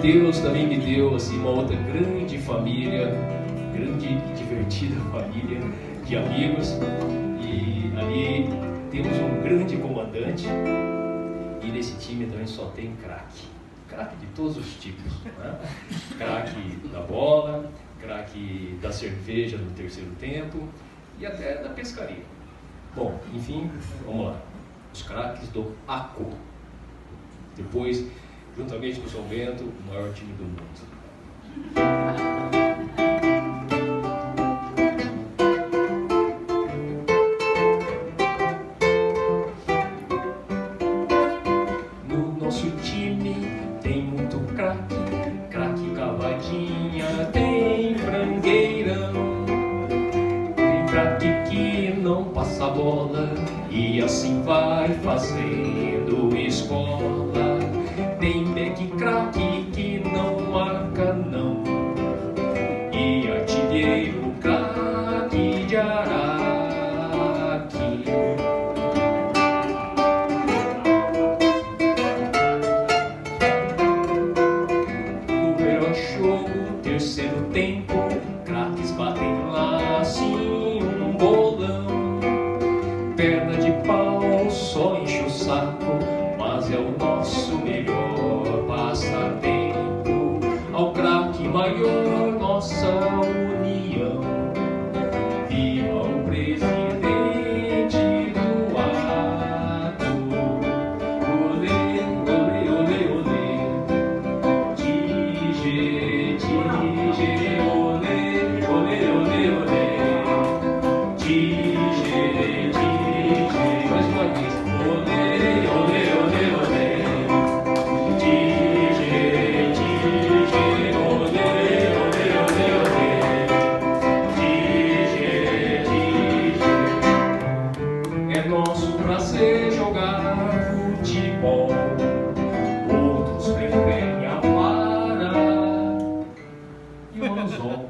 Deus também me deu assim, uma outra grande família, grande e divertida família de amigos. E ali temos um grande comandante. E nesse time também só tem craque. Craque de todos os tipos, né? Craque da bola, craque da cerveja no terceiro tempo e até da pescaria. Bom, enfim, vamos lá. Os craques do ACO. Depois, juntamente com o São Bento, o maior time do mundo. E assim vai fazendo escola. Tem back craque que não marca não, e artilheiro craque de Araque. No melhor jogo, terceiro tempo, craques batem lá assim um bolão. Perna de pau, só enche o saco, mas é o nosso melhor passatempo. Ao craque maior, nossa união. Viva o presidente do ato. Olê, olê, olê, olê. Tige, tige, olê, olê, olê, olê. Tige, tige. Mais uma vez, olê, olê, olê, olê. Tige, tige, olê, olê, olê, olê. Tige, tige. É nosso prazer jogar futebol. Outros preferem a vara e o anzol.